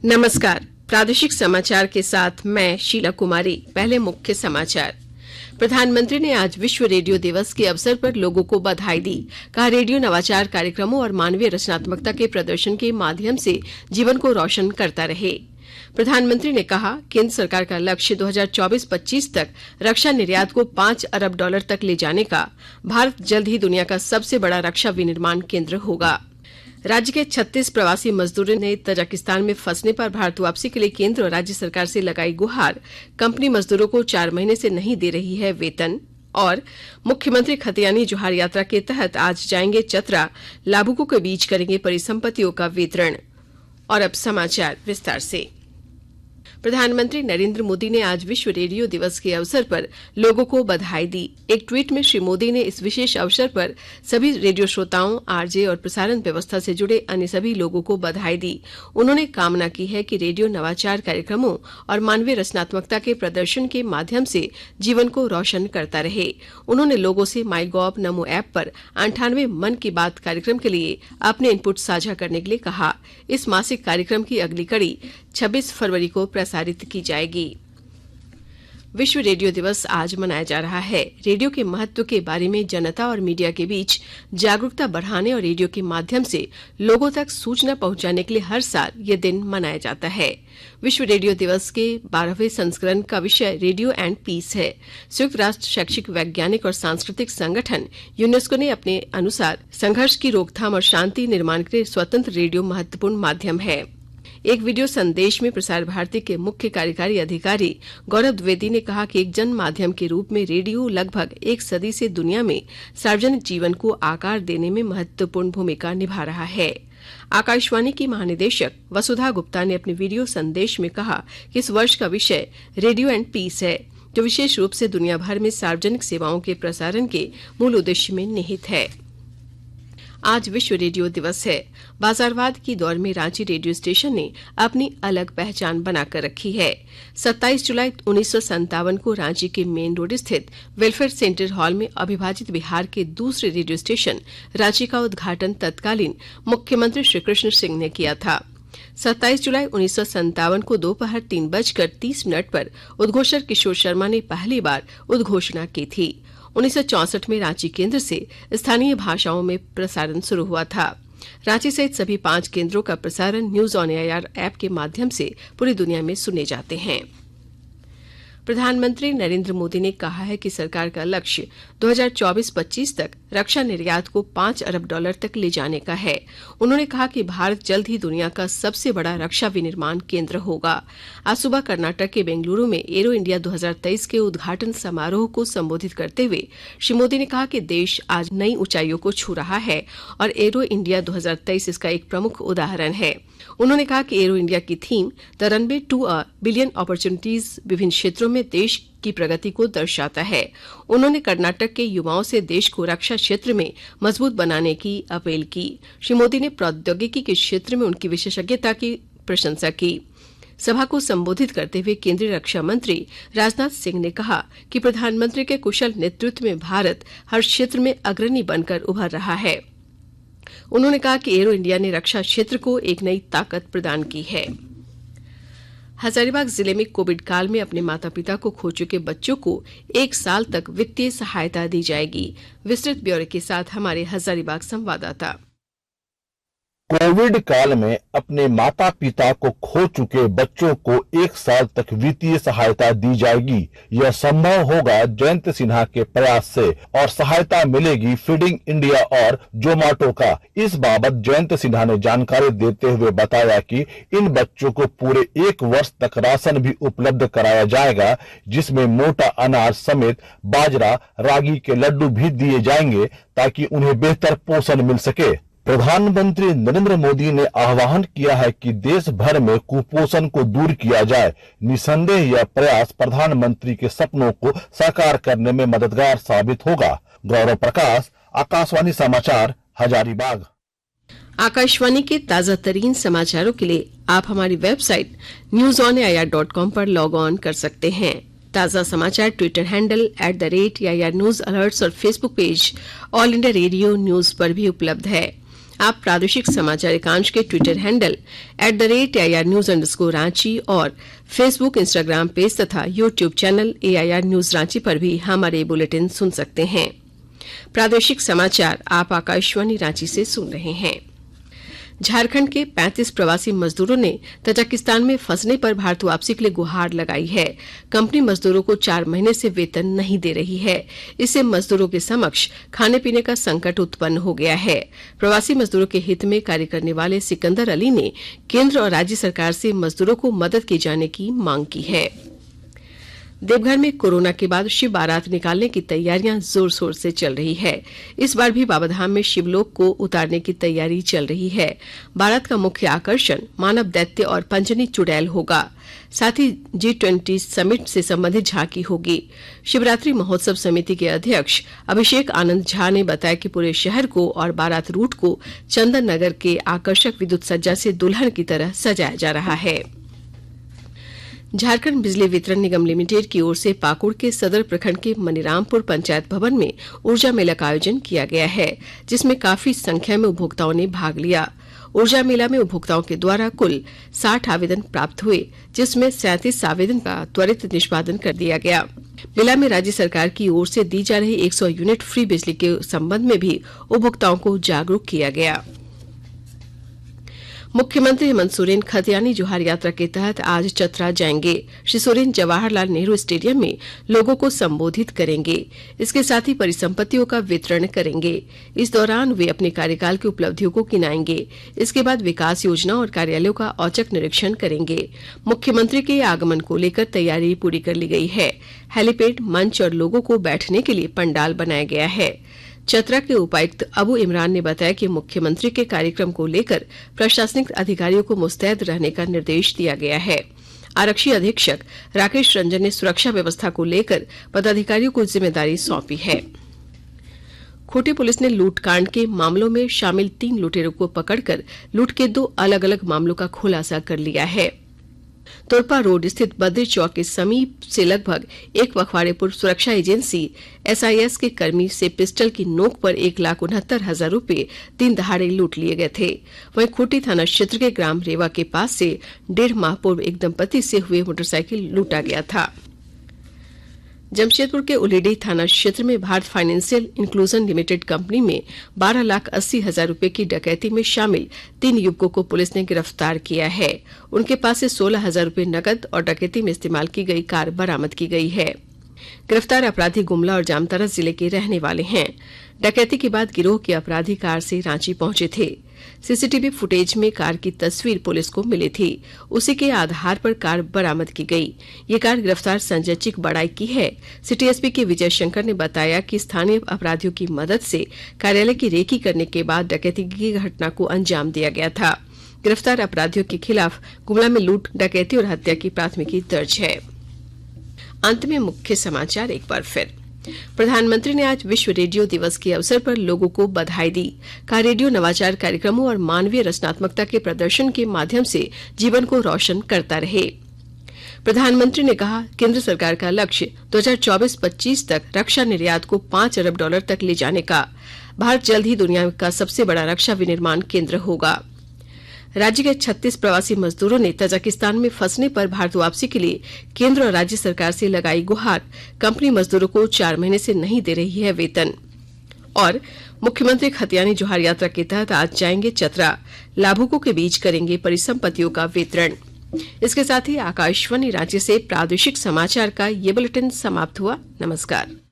नमस्कार। प्रादेशिक समाचार के साथ मैं शीला कुमारी। पहले मुख्य समाचार। प्रधानमंत्री ने आज विश्व रेडियो दिवस के अवसर पर लोगों को बधाई दी। कहा, रेडियो नवाचार कार्यक्रमों और मानवीय रचनात्मकता के प्रदर्शन के माध्यम से जीवन को रोशन करता रहे। प्रधानमंत्री ने कहा, केंद्र सरकार का लक्ष्य 2024-25 तक रक्षा निर्यात को $5 अरब तक ले जाने का। भारत जल्द ही दुनिया का सबसे बड़ा रक्षा विनिर्माण केंद्र होगा। राज्य के 36 प्रवासी मजदूरों ने तजाकिस्तान में फंसने पर भारत वापसी के लिए केंद्र और राज्य सरकार से लगाई गुहार। कंपनी मजदूरों को 4 महीने से नहीं दे रही है वेतन। और मुख्यमंत्री खतियानी जोहार यात्रा के तहत आज जाएंगे चतरा, लाभुकों के बीच करेंगे परिसंपत्तियों का वितरण। और अब समाचार विस्तार से। प्रधानमंत्री नरेंद्र मोदी ने आज विश्व रेडियो दिवस के अवसर पर लोगों को बधाई दी। एक ट्वीट में श्री मोदी ने इस विशेष अवसर पर सभी रेडियो श्रोताओं, आरजे और प्रसारण व्यवस्था से जुड़े अन्य सभी लोगों को बधाई दी। उन्होंने कामना की है कि रेडियो नवाचार कार्यक्रमों और मानवीय रचनात्मकता के प्रदर्शन के माध्यम से जीवन को रोशन करता रहे। उन्होंने लोगों से माईगॉव, नमो ऐप पर 98 मन की बात कार्यक्रम के लिए अपने इनपुट साझा करने के लिए कहा। इस मासिक कार्यक्रम की अगली कड़ी 26 फरवरी को प्रसारित की जाएगी। विश्व रेडियो दिवस आज मनाया जा रहा है। रेडियो के महत्व के बारे में जनता और मीडिया के बीच जागरूकता बढ़ाने और रेडियो के माध्यम से लोगों तक सूचना पहुंचाने के लिए हर साल ये दिन मनाया जाता है। विश्व रेडियो दिवस के 12वें संस्करण का विषय रेडियो एंड पीस है। संयुक्त राष्ट्र शैक्षिक, वैज्ञानिक और सांस्कृतिक संगठन यूनेस्को ने अपने अनुसार संघर्ष की रोकथाम और शांति निर्माण के लिए स्वतंत्र रेडियो महत्वपूर्ण माध्यम है। एक वीडियो संदेश में प्रसार भारती के मुख्य कार्यकारी अधिकारी गौरव द्विवेदी ने कहा कि एक जन माध्यम के रूप में रेडियो लगभग एक सदी से दुनिया में सार्वजनिक जीवन को आकार देने में महत्वपूर्ण भूमिका निभा रहा है। आकाशवाणी की महानिदेशक वसुधा गुप्ता ने अपने वीडियो संदेश में कहा कि इस वर्ष का विषय रेडियो एंड पीस है, जो विशेष रूप से दुनिया भर में सार्वजनिक सेवाओं के प्रसारण के मूल उद्देश्य में निहित है। आज विश्व रेडियो दिवस है। बाजारवाद की दौर में रांची रेडियो स्टेशन ने अपनी अलग पहचान बनाकर रखी है। 27 जुलाई 1957 को रांची के मेन रोड स्थित वेलफेयर सेंटर हॉल में अविभाजित बिहार के दूसरे रेडियो स्टेशन रांची का उद्घाटन तत्कालीन मुख्यमंत्री श्री कृष्ण सिंह ने किया था। 27 जुलाई 1957 को दोपहर 3:30 पर उद्घोषक किशोर शर्मा ने पहली बार उद्घोषणा की थी। 1964 में रांची केंद्र से स्थानीय भाषाओं में प्रसारण शुरू हुआ था। रांची सहित सभी 5 केंद्रों का प्रसारण न्यूज ऑन एआईआर ऐप के माध्यम से पूरी दुनिया में सुने जाते हैं। प्रधानमंत्री नरेंद्र मोदी ने कहा है कि सरकार का लक्ष्य 2024-25 तक रक्षा निर्यात को $5 अरब तक ले जाने का है। उन्होंने कहा कि भारत जल्द ही दुनिया का सबसे बड़ा रक्षा विनिर्माण केंद्र होगा। आज सुबह कर्नाटक के बेंगलुरु में एरो इंडिया 2023 के उद्घाटन समारोह को संबोधित करते हुए श्री मोदी ने कहा कि देश आज नई ऊंचाइयों को छू रहा है और एरो इंडिया 2023 इसका एक प्रमुख उदाहरण है। उन्होंने कहा कि एरो इंडिया की theme the runway to a billion opportunities विभिन्न क्षेत्रों में देश की प्रगति को दर्शाता है। उन्होंने कर्नाटक के युवाओं से देश को रक्षा क्षेत्र में मजबूत बनाने की अपील की। श्री मोदी ने प्रौद्योगिकी के क्षेत्र में उनकी विशेषज्ञता की प्रशंसा की। सभा को संबोधित करते हुए केंद्रीय रक्षा मंत्री राजनाथ सिंह ने कहा कि प्रधानमंत्री के कुशल नेतृत्व में भारत हर क्षेत्र में अग्रणी बनकर उभर रहा है। उन्होंने कहा कि एरो इंडिया ने रक्षा क्षेत्र को एक नई ताकत प्रदान की है। हजारीबाग जिले में कोविड काल में अपने माता पिता को खो चुके बच्चों को 1 साल तक वित्तीय सहायता दी जाएगी। विस्तृत ब्यौरे के साथ हमारे हजारीबाग संवाददाता। कोविड काल में अपने माता पिता को खो चुके बच्चों को 1 साल तक वित्तीय सहायता दी जाएगी। यह संभव होगा जयंत सिन्हा के प्रयास से और सहायता मिलेगी फीडिंग इंडिया और जोमाटो का। इस बाबत जयंत सिन्हा ने जानकारी देते हुए बताया कि इन बच्चों को पूरे 1 वर्ष तक राशन भी उपलब्ध कराया जाएगा, जिसमें मोटा अनाज समेत बाजरा, रागी के लड्डू भी दिए जाएंगे ताकि उन्हें बेहतर पोषण मिल सके। प्रधानमंत्री नरेंद्र मोदी ने आह्वान किया है कि देश भर में कुपोषण को दूर किया जाए। निसंदेह यह प्रयास प्रधानमंत्री के सपनों को साकार करने में मददगार साबित होगा। गौरव प्रकाश, आकाशवाणी समाचार, हजारीबाग। आकाशवाणी के ताजा तरीन समाचारों के लिए आप हमारी वेबसाइट newsonair.com पर लॉग ऑन कर सकते हैं। ताजा समाचार Twitter handle @AIR news alerts और Facebook page All India Radio news पर भी उपलब्ध है। आप प्रादेशिक समाचार एकांश के ट्विटर हैंडल @AIR_News_रांची और फेसबुक, इंस्टाग्राम पेज तथा YouTube channel AIR news Ranchi पर भी हमारे बुलेटिन सुन सकते हैं। प्रादेशिक समाचार आप आकाशवाणी रांची से सुन रहे हैं। झारखंड के 35 प्रवासी मजदूरों ने तजाकिस्तान में फंसने पर भारत वापसी के लिए गुहार लगाई है। कंपनी मजदूरों को 4 महीने से वेतन नहीं दे रही है। इससे मजदूरों के समक्ष खाने पीने का संकट उत्पन्न हो गया है। प्रवासी मजदूरों के हित में कार्य करने वाले सिकंदर अली ने केंद्र और राज्य सरकार से मजदूरों को मदद किए जाने की मांग की है। देवघर में कोरोना के बाद शिव बारात निकालने की तैयारियां जोर शोर से चल रही है। इस बार भी बाबाधाम में शिवलोक को उतारने की तैयारी चल रही है। बारात का मुख्य आकर्षण मानव दैत्य और पंजनी चुड़ैल होगा। साथ ही G20 समिट से संबंधित झांकी होगी। शिवरात्रि महोत्सव समिति के अध्यक्ष अभिषेक आनंद झा ने बताया कि पूरे शहर को और बारात रूट को चंदन नगर के आकर्षक विद्युत सज्जा से दुल्हन की तरह सजाया जा रहा है। झारखंड बिजली वितरण निगम लिमिटेड की ओर से पाकुड़ के सदर प्रखंड के मनीरामपुर पंचायत भवन में ऊर्जा मेला का आयोजन किया गया है, जिसमें काफी संख्या में उपभोक्ताओं ने भाग लिया। ऊर्जा मेला में उपभोक्ताओं के द्वारा कुल 60 आवेदन प्राप्त हुए, जिसमें 37 आवेदन का त्वरित निष्पादन कर दिया गया। मेला में राज्य सरकार की ओर से दी जा रही 100 यूनिट फ्री बिजली के संबंध में भी उपभोक्ताओं को जागरूक किया गया। मुख्यमंत्री हेमंत सोरेन खतियानी जोहार यात्रा के तहत आज चतरा जाएंगे। श्री सोरेन जवाहरलाल नेहरू स्टेडियम में लोगों को संबोधित करेंगे। इसके साथ ही परिसंपत्तियों का वितरण करेंगे। इस दौरान वे अपने कार्यकाल की उपलब्धियों को गिनाएंगे। इसके बाद विकास योजना और कार्यालयों का औचक निरीक्षण करेंगे। मुख्यमंत्री के आगमन को लेकर तैयारी पूरी कर ली गई है। हेलीपैड, मंच और लोगों को बैठने के लिए पंडाल बनाया गया है। चतरा के उपायुक्त अबू इमरान ने बताया कि मुख्यमंत्री के कार्यक्रम को लेकर प्रशासनिक अधिकारियों को मुस्तैद रहने का निर्देश दिया गया है। आरक्षी अधीक्षक राकेश रंजन ने सुरक्षा व्यवस्था को लेकर पदाधिकारियों को जिम्मेदारी सौंपी है। खूंटी पुलिस ने लूटकांड के मामलों में शामिल 3 लुटेरों को पकड़कर लूट के 2 अलग अलग मामलों का खुलासा कर लिया है। तोरपा रोड स्थित बद्री चौक के समीप से लगभग 1 पखवाड़े पूर्व सुरक्षा एजेंसी SIS के कर्मी से पिस्टल की नोक पर 1,69,000 रुपए दिन दहाड़े लूट लिए गए थे। वहीं खूंटी थाना क्षेत्र के ग्राम रेवा के पास से 1.5 माह पूर्व एक दंपति से हुए मोटरसाइकिल लूटा गया था। जमशेदपुर के उलीडीह थाना क्षेत्र में Bharat financial inclusion limited company में 12,80,000 रुपए की डकैती में शामिल 3 युवकों को पुलिस ने गिरफ्तार किया है। उनके पास से 16,000 रुपए नकद और डकैती में इस्तेमाल की गई कार बरामद की गई है। गिरफ्तार अपराधी गुमला और जामताड़ा जिले के रहने वाले हैं। डकैती के बाद गिरोह के अपराधी कार से रांची पहुंचे थे। सीसीटीवी फुटेज में कार की तस्वीर पुलिस को मिली थी। उसी के आधार पर कार बरामद की गई। ये कार गिरफ्तार संजय चिकबड़ाई की है। सिटी एसपी के विजय शंकर ने बताया कि स्थानीय अपराधियों की मदद से कार्यालय की रेकी करने के बाद डकैती की घटना को अंजाम दिया गया था। गिरफ्तार अपराधियों के खिलाफ गुमला में लूट, डकैती और हत्या की प्राथमिकी दर्ज है। अंत में मुख्य समाचार एक बार फिर। प्रधानमंत्री ने आज विश्व रेडियो दिवस के अवसर पर लोगों को बधाई दी। कहा, रेडियो नवाचार कार्यक्रमों और मानवीय रचनात्मकता के प्रदर्शन के माध्यम से जीवन को रोशन करता रहे। प्रधानमंत्री ने कहा, केंद्र सरकार का लक्ष्य 2024-25 तक रक्षा निर्यात को $5 अरब तक ले जाने का। भारत जल्द ही दुनिया का सबसे बड़ा रक्षा विनिर्माण केंद्र होगा। राज्य के 36 प्रवासी मजदूरों ने तजाकिस्तान में फंसने पर भारत वापसी के लिए केंद्र और राज्य सरकार से लगाई गुहार। कंपनी मजदूरों को 4 महीने से नहीं दे रही है वेतन। और मुख्यमंत्री खतियानी जोहार यात्रा के तहत आज जाएंगे चतरा। लाभुकों के बीच करेंगे परिसंपत्तियों का वितरण। इसके साथ ही आकाशवाणी रांची से प्रादेशिक समाचार का ये बुलेटिन समाप्त हुआ। नमस्कार।